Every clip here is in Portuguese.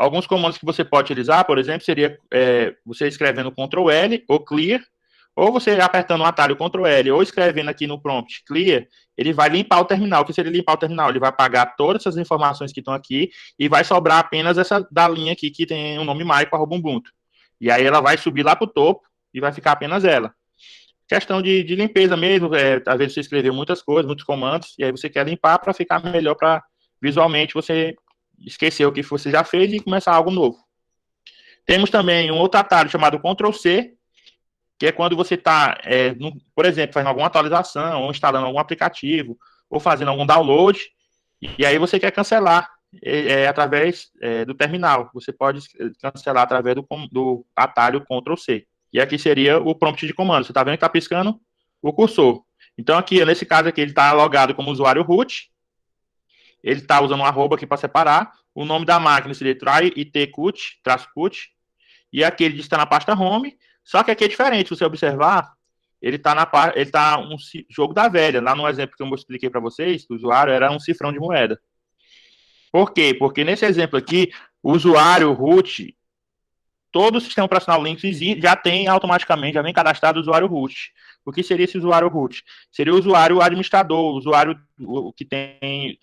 Alguns comandos que você pode utilizar, por exemplo, seria você escrevendo Ctrl L ou Clear, ou você apertando o atalho Ctrl L ou escrevendo aqui no prompt Clear, ele vai limpar o terminal. O que seria limpar o terminal? Ele vai apagar todas essas informações que estão aqui e vai sobrar apenas essa da linha aqui que tem o nome Maico@Ubuntu. E aí ela vai subir lá para o topo e vai ficar apenas ela. Questão de limpeza mesmo, às vezes você escreveu muitas coisas, muitos comandos, e aí você quer limpar para ficar melhor, para visualmente você esquecer o que você já fez e começar algo novo. Temos também um outro atalho chamado Ctrl C, que é quando você está, por exemplo, fazendo alguma atualização, ou instalando algum aplicativo, ou fazendo algum download, e aí você quer cancelar através do terminal. Você pode cancelar através do atalho Ctrl C. E aqui seria o prompt de comando. Você está vendo que está piscando o cursor. Então, aqui, nesse caso aqui, ele está logado como usuário root. Ele está usando um arroba aqui para separar. O nome da máquina seria try-it-cut, -cut. E aqui ele está na pasta home. Só que aqui é diferente. Se você observar, ele está um jogo da velha. Lá no exemplo que eu expliquei para vocês, o usuário era um cifrão de moeda. Por quê? Porque nesse exemplo aqui, o usuário root, todo o sistema operacional Linux já tem automaticamente, já vem cadastrado o usuário root. O que seria esse usuário root? Seria o usuário administrador, o usuário que tem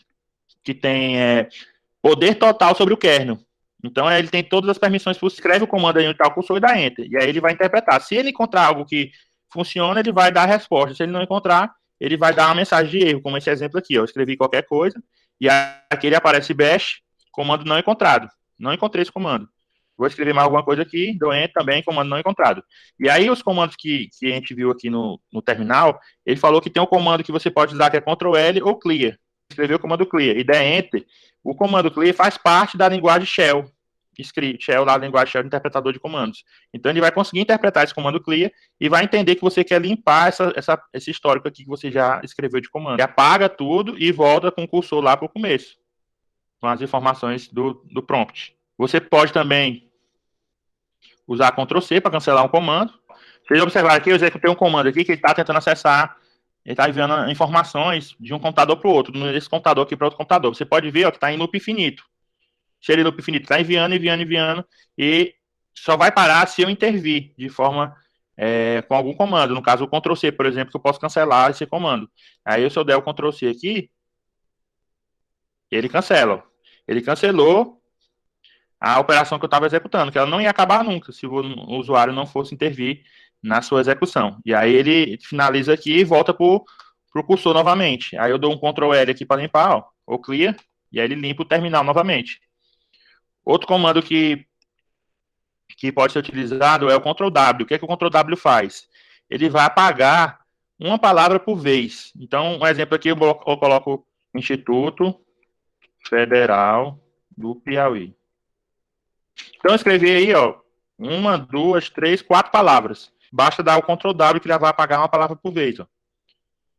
poder total sobre o kernel. Então, ele tem todas as permissões, você escreve o comando aí onde está o cursor e dá Enter. E aí ele vai interpretar. Se ele encontrar algo que funciona, ele vai dar a resposta. Se ele não encontrar, ele vai dar uma mensagem de erro, como esse exemplo aqui. Eu escrevi qualquer coisa, e aqui ele aparece bash, comando não encontrado. Não encontrei esse comando. Vou escrever mais alguma coisa aqui, dou Enter também, comando não encontrado. E aí os comandos que a gente viu aqui no terminal, ele falou que tem um comando que você pode usar que é Ctrl L ou Clear. Escrever o comando Clear e der Enter, o comando Clear faz parte da linguagem Shell. Shell, lá, a linguagem Shell, interpretador de comandos. Então, ele vai conseguir interpretar esse comando Clear e vai entender que você quer limpar esse histórico aqui que você já escreveu de comando. Ele apaga tudo e volta com o cursor lá para o começo, com as informações do prompt. Você pode também usar Ctrl C para cancelar um comando. Vocês observaram aqui, eu executei um comando aqui que ele está tentando acessar. Ele está enviando informações de um computador para o outro, desse computador aqui para outro computador. Você pode ver ó, que está em loop infinito. Se ele loop infinito está enviando, e só vai parar se eu intervir de forma com algum comando. No caso, o Ctrl C, por exemplo, que eu posso cancelar esse comando. Aí, se eu der o Ctrl C aqui, ele cancela. Ele cancelou a operação que eu estava executando, que ela não ia acabar nunca se o usuário não fosse intervir na sua execução. E aí ele finaliza aqui e volta para o cursor novamente. Aí eu dou um Ctrl L aqui para limpar, ó, ou Clear, e aí ele limpa o terminal novamente. Outro comando que pode ser utilizado é o Ctrl W. O que é que o Ctrl W faz? Ele vai apagar uma palavra por vez. Então, um exemplo aqui, eu coloco Instituto Federal do Piauí. Então, eu escrevi aí, ó, 1, 2, 3, 4 palavras. Basta dar o Ctrl W que ele vai apagar uma palavra por vez. Ó.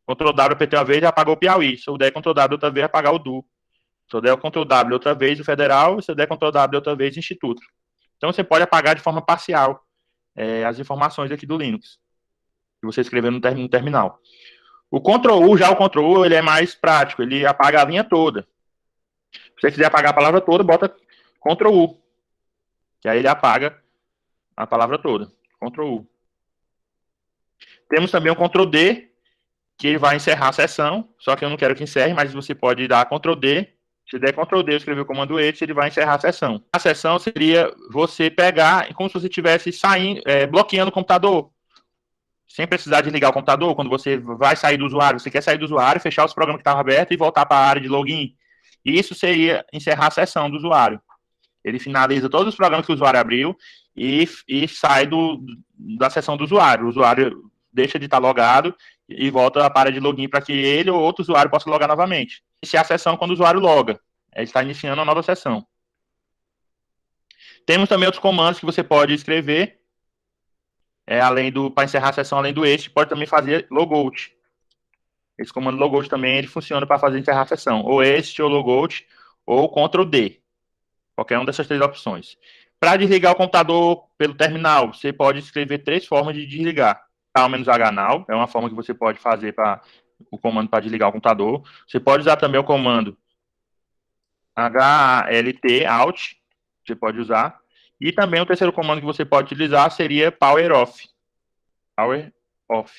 Ctrl W apertei uma vez, já apagou o Piauí. Se eu der Ctrl W outra vez, apagar o Du. Se eu der o Ctrl W outra vez, o Federal. Se eu der Ctrl W outra vez, Instituto. Então, você pode apagar de forma parcial as informações aqui do Linux, que você escreveu no terminal. O Ctrl U, já o Ctrl U, ele é mais prático. Ele apaga a linha toda. Se você quiser apagar a palavra toda, bota Ctrl U. Que aí ele apaga a palavra toda. Ctrl U. Temos também o Ctrl D, que ele vai encerrar a sessão, só que eu não quero que encerre, mas você pode dar Ctrl D. Se der Ctrl D, eu escrever o comando Exit, ele vai encerrar a sessão. A sessão seria você pegar, como se você estivesse saindo, bloqueando o computador, sem precisar desligar o computador. Quando você vai sair do usuário, você quer sair do usuário, fechar os programas que estavam abertos e voltar para a área de login. Isso seria encerrar a sessão do usuário. Ele finaliza todos os programas que o usuário abriu e sai da sessão do usuário. O usuário deixa de estar logado e volta para a área de login para que ele ou outro usuário possa logar novamente. Iniciar a sessão quando o usuário loga. Ele está iniciando uma nova sessão. Temos também outros comandos que você pode escrever, para encerrar a sessão, além do este, pode também fazer logout. Esse comando logout também ele funciona para fazer encerrar a sessão. Ou este, ou logout, ou Ctrl D. Qualquer uma dessas três opções. Para desligar o computador pelo terminal, você pode escrever 3 formas de desligar. -H-now é uma forma que você pode fazer o comando para desligar o computador. Você pode usar também o comando HALT, Alt, você pode usar. E também o terceiro comando que você pode utilizar seria Power Off. Power Off.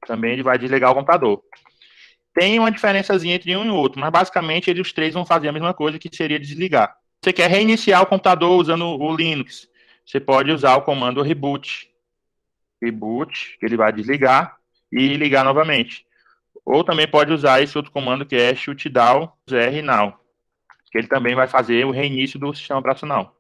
Também ele vai desligar o computador. Tem uma diferençazinha entre um e outro, mas basicamente os três vão fazer a mesma coisa, que seria desligar. Você quer reiniciar o computador usando o Linux, você pode usar o comando reboot. Reboot, que ele vai desligar e ligar novamente. Ou também pode usar esse outro comando que é shutdown now, que ele também vai fazer o reinício do sistema operacional.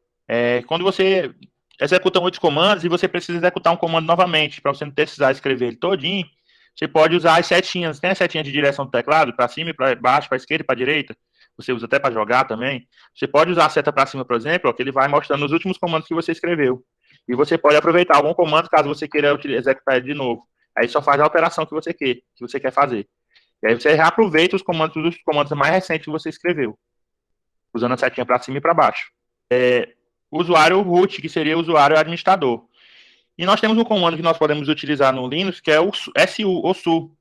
Quando você executa muitos comandos e você precisa executar um comando novamente, para você não precisar escrever ele todinho, você pode usar as setinhas. Tem as setinhas de direção do teclado, para cima, para baixo, para esquerda e para direita. Você usa até para jogar também. Você pode usar a seta para cima, por exemplo, ó, que ele vai mostrando os últimos comandos que você escreveu. E você pode aproveitar algum comando caso você queira executar ele de novo. Aí só faz a alteração que você quer fazer. E aí você reaproveita os comandos mais recentes que você escreveu, usando a setinha para cima e para baixo. Usuário root, que seria o usuário administrador. E nós temos um comando que nós podemos utilizar no Linux, que é o SU.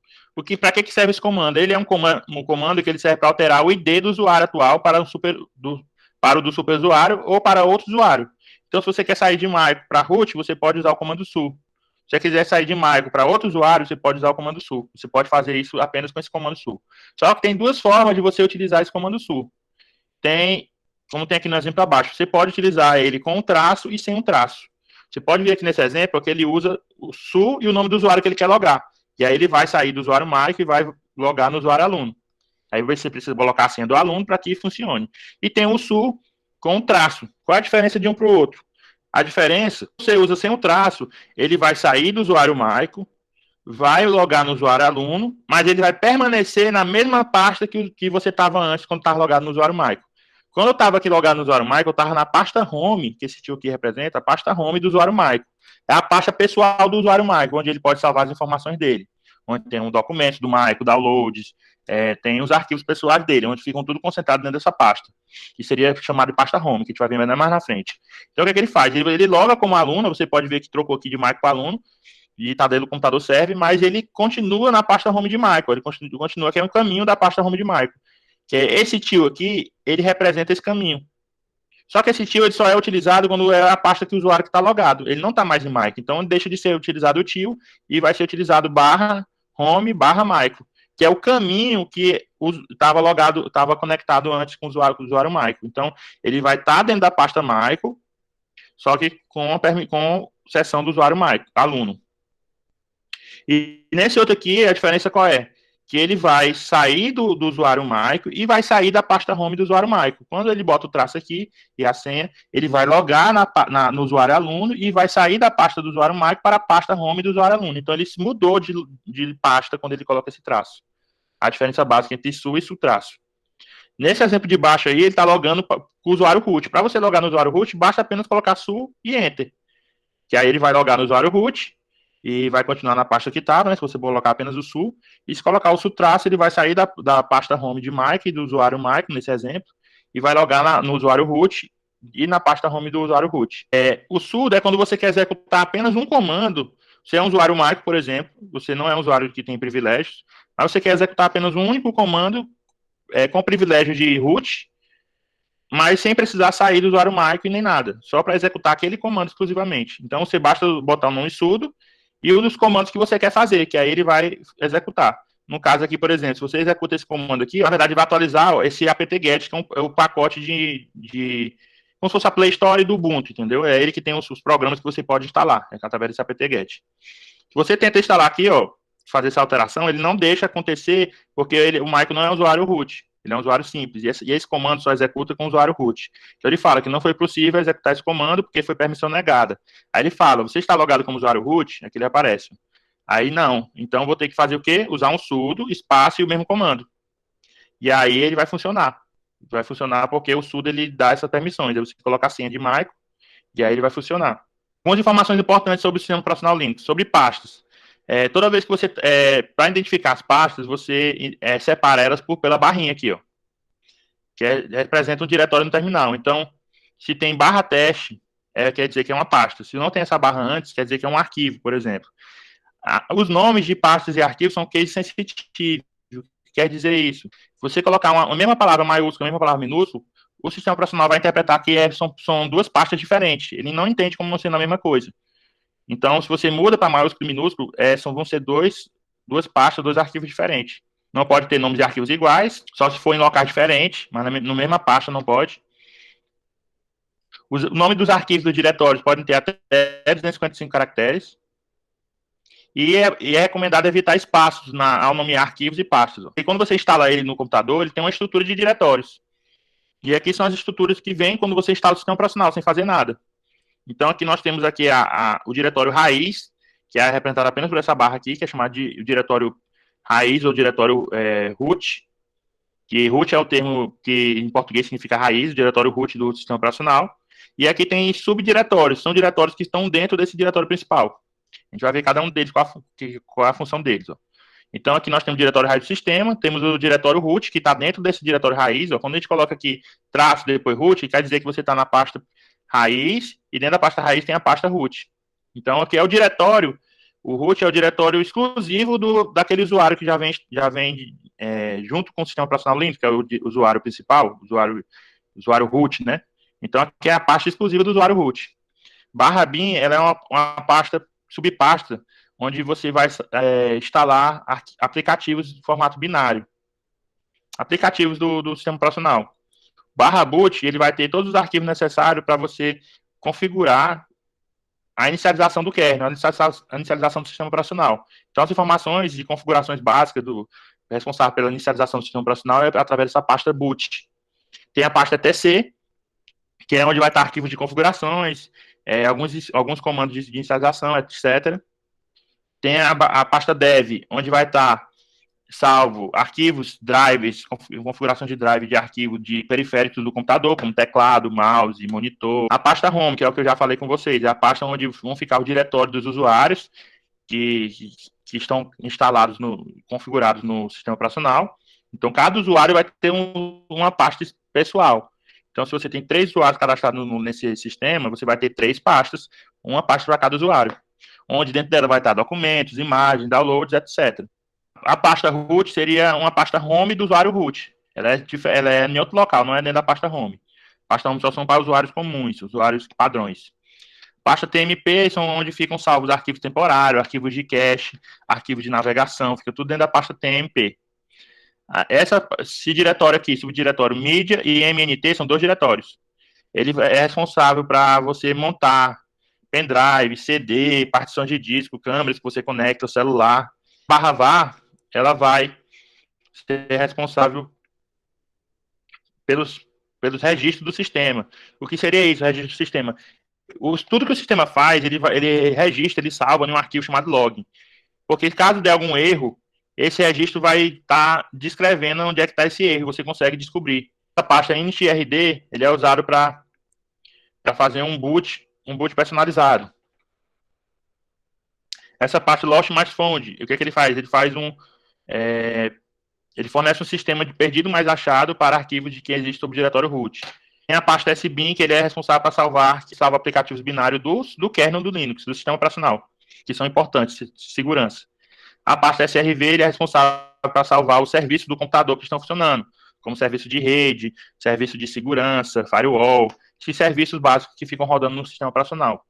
Para que serve esse comando? Ele é um comando que ele serve para alterar o ID do usuário atual para o do superusuário ou para outro usuário. Então, se você quer sair de Maico para root, você pode usar o comando su. Se você quiser sair de Maico para outro usuário, você pode usar o comando su. Você pode fazer isso apenas com esse comando su. Só que tem duas formas de você utilizar esse comando su. Como tem aqui no exemplo abaixo, você pode utilizar ele com um traço e sem um traço. Você pode ver aqui nesse exemplo que ele usa o su e o nome do usuário que ele quer logar. E aí ele vai sair do usuário Maico e vai logar no usuário aluno. Aí você precisa colocar a senha do aluno para que funcione. E tem o su com um traço. Qual a diferença de um para o outro? A diferença, você usa sem um traço, ele vai sair do usuário Maico, vai logar no usuário aluno, mas ele vai permanecer na mesma pasta que você estava antes, quando estava logado no usuário Maico. Quando eu estava aqui logado no usuário Maico, eu estava na pasta home, que esse tio aqui representa, a pasta home do usuário Maico. É a pasta pessoal do usuário Maico, onde ele pode salvar as informações dele. Onde tem um documento do Maico, downloads, tem os arquivos pessoais dele, onde ficam tudo concentrado dentro dessa pasta, que seria chamado de pasta home, que a gente vai ver mais na frente. Então, o que, é que ele faz? Ele loga como aluno, você pode ver que trocou aqui de Maico para aluno, e está dentro do computador serve, mas ele continua na pasta home de Maico, ele continua que é um caminho da pasta home de Maico. Que é esse tio aqui, ele representa esse caminho. Só que esse tio ele só é utilizado quando é a pasta que o usuário está logado. Ele não está mais em Maico. Então, deixa de ser utilizado o tio e vai ser utilizado barra home barra Maico, que é o caminho que estava logado, estava conectado antes com o usuário Maico. Então, ele vai estar dentro da pasta Maico, só que com seção do usuário Maico, aluno. E nesse outro aqui, a diferença qual é? Que ele vai sair do usuário Maico e vai sair da pasta home do usuário Maico. Quando ele bota o traço aqui e a senha, ele vai logar no usuário aluno e vai sair da pasta do usuário Maico para a pasta home do usuário aluno. Então, ele se mudou de pasta quando ele coloca esse traço. A diferença básica entre su e su traço. Nesse exemplo de baixo aí, ele está logando com o usuário root. Para você logar no usuário root, basta apenas colocar su e enter. Que aí ele vai logar no usuário root e vai continuar na pasta que estava, né? Se você colocar apenas o su, e se colocar o su traço, ele vai sair da pasta home de Mike e do usuário Mike, nesse exemplo, e vai logar no usuário root e na pasta home do usuário root. O sudo é quando você quer executar apenas um comando. Você é um usuário Mike, por exemplo, você não é um usuário que tem privilégios, mas você quer executar apenas um único comando com privilégio de root, mas sem precisar sair do usuário Mike nem nada, só para executar aquele comando exclusivamente. Então, você basta botar o nome sudo e um dos comandos que você quer fazer, que aí ele vai executar. No caso aqui, por exemplo, se você executa esse comando aqui, na verdade vai atualizar esse apt-get, que é o pacote como se fosse a Play Store do Ubuntu, entendeu? É ele que tem os programas que você pode instalar, através desse apt-get. Se você tenta instalar aqui, ó, fazer essa alteração, ele não deixa acontecer, porque o Michael não é um usuário root. Ele é um usuário simples, e esse comando só executa com o usuário root. Então ele fala que não foi possível executar esse comando porque foi permissão negada. Aí ele fala, você está logado como usuário root? Aqui ele aparece. Aí não, então vou ter que fazer o quê? Usar um sudo, espaço e o mesmo comando. E aí ele vai funcionar. Vai funcionar porque o sudo ele dá essas permissões. Aí você coloca a senha de Michael, e aí ele vai funcionar. Algumas informações importantes sobre o sistema operacional Linux, sobre pastas. Toda vez que você, para identificar as pastas, você separa elas pela barrinha aqui, ó, que representa um diretório no terminal. Então, se tem barra teste, quer dizer que é uma pasta. Se não tem essa barra antes, quer dizer que é um arquivo, por exemplo. Os nomes de pastas e arquivos são case sensitive. Quer dizer isso? Se você colocar a mesma palavra maiúscula, a mesma palavra minúscula, o sistema operacional vai interpretar que são duas pastas diferentes. Ele não entende como sendo a mesma coisa. Então, se você muda para maiúsculo e minúsculo, vão ser duas pastas, dois arquivos diferentes. Não pode ter nomes de arquivos iguais, só se for em locais diferentes, mas na mesma pasta não pode. O nome dos arquivos dos diretórios podem ter até 255 caracteres. E é recomendado evitar espaços ao nomear arquivos e pastas. E quando você instala ele no computador, ele tem uma estrutura de diretórios. E aqui são as estruturas que vêm quando você instala o sistema operacional, sem fazer nada. Então, aqui nós temos aqui o diretório raiz, que é representado apenas por essa barra aqui, que é chamado de diretório raiz ou diretório root, que root é o termo que em português significa raiz, o diretório root do sistema operacional. E aqui tem subdiretórios, são diretórios que estão dentro desse diretório principal. A gente vai ver cada um deles, qual é a função deles. Ó. Então, aqui nós temos o diretório raiz do sistema, temos o diretório root, que está dentro desse diretório raiz. Ó. Quando a gente coloca aqui traço, depois root, quer dizer que você está na pasta raiz, e dentro da pasta raiz tem a pasta root. Então, aqui é o diretório, o root é o diretório exclusivo daquele usuário que já vem junto com o sistema operacional Linux, que é o usuário principal, usuário root, né? Então, aqui é a pasta exclusiva do usuário root. Barra bin, ela é uma pasta, subpasta, onde você vai instalar aplicativos de formato binário. Aplicativos do sistema operacional. Barra boot, ele vai ter todos os arquivos necessários para você configurar a inicialização do kernel, a inicialização do sistema operacional. Então, as informações de configurações básicas responsável pela inicialização do sistema operacional é através dessa pasta boot. Tem a pasta etc, que é onde vai estar arquivos de configurações, alguns comandos de inicialização, etc. Tem a pasta dev, onde vai estar salvo arquivos, drives, configuração de drive de arquivo de periféricos do computador, como teclado, mouse, monitor. A pasta home, que é o que eu já falei com vocês, é a pasta onde vão ficar o diretório dos usuários que estão instalados, configurados no sistema operacional. Então, cada usuário vai ter uma pasta pessoal. Então, se você tem 3 usuários cadastrados nesse sistema, você vai ter 3 pastas, uma pasta para cada usuário, onde dentro dela vai estar documentos, imagens, downloads, etc. A pasta root seria uma pasta home do usuário root. Ela é em outro local, não é dentro da pasta home. Pasta home só são para usuários comuns, usuários padrões. Pasta TMP são onde ficam salvos arquivos temporários, arquivos de cache, arquivos de navegação, fica tudo dentro da pasta TMP. Esse diretório aqui, subdiretório mídia e MNT, são 2 diretórios. Ele é responsável para você montar pendrive, CD, partições de disco, câmeras que você conecta ao celular. Barra var, ela vai ser responsável pelos registros do sistema. O que seria isso, o registro do sistema? Tudo que o sistema faz, ele registra, ele salva em um arquivo chamado log. Porque caso der algum erro, esse registro vai estar descrevendo onde é que está esse erro, você consegue descobrir. A pasta initRD, ele é usado para fazer um boot personalizado. Essa parte lost mais found, o que ele faz? Ele faz ele fornece um sistema de perdido mais achado para arquivos de que existe sob o diretório root. Tem a pasta sbin, que ele é responsável para salva aplicativos binários do kernel do Linux, do sistema operacional, que são importantes, de segurança. A pasta srv, ele é responsável para salvar os serviços do computador que estão funcionando, como serviço de rede, serviço de segurança, firewall, esses serviços básicos que ficam rodando no sistema operacional.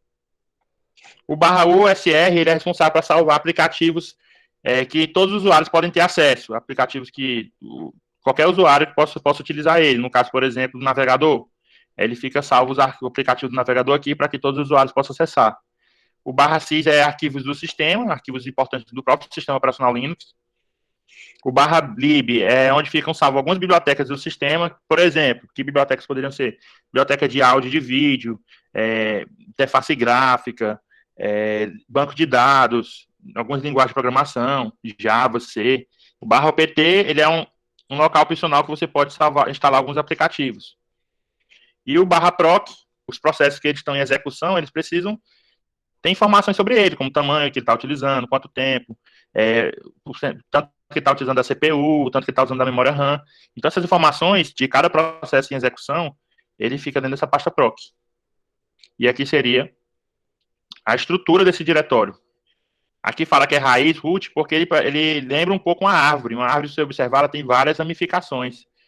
O /usr, ele é responsável para salvar aplicativos que todos os usuários podem ter acesso, aplicativos que qualquer usuário possa utilizar ele. No caso, por exemplo, do navegador, ele fica salvo o aplicativo do navegador aqui para que todos os usuários possam acessar. O /sys é arquivos do sistema, arquivos importantes do próprio sistema operacional Linux. O /lib é onde ficam salvas algumas bibliotecas do sistema. Por exemplo, que bibliotecas poderiam ser? Biblioteca de áudio e de vídeo, interface gráfica, banco de dados, algumas linguagens de programação, Java, C. O /opt, ele é um local opcional que você pode instalar alguns aplicativos. E o /proc, os processos que eles estão em execução, eles precisam ter informações sobre ele, como o tamanho que ele está utilizando, quanto tempo, tanto que está utilizando da CPU, tanto que está usando da memória RAM. Então, essas informações de cada processo em execução, ele fica dentro dessa pasta proc. E aqui seria a estrutura desse diretório. Aqui fala que é raiz root, porque ele lembra um pouco uma árvore. Uma árvre, se você observar, ela tem várias ramificações.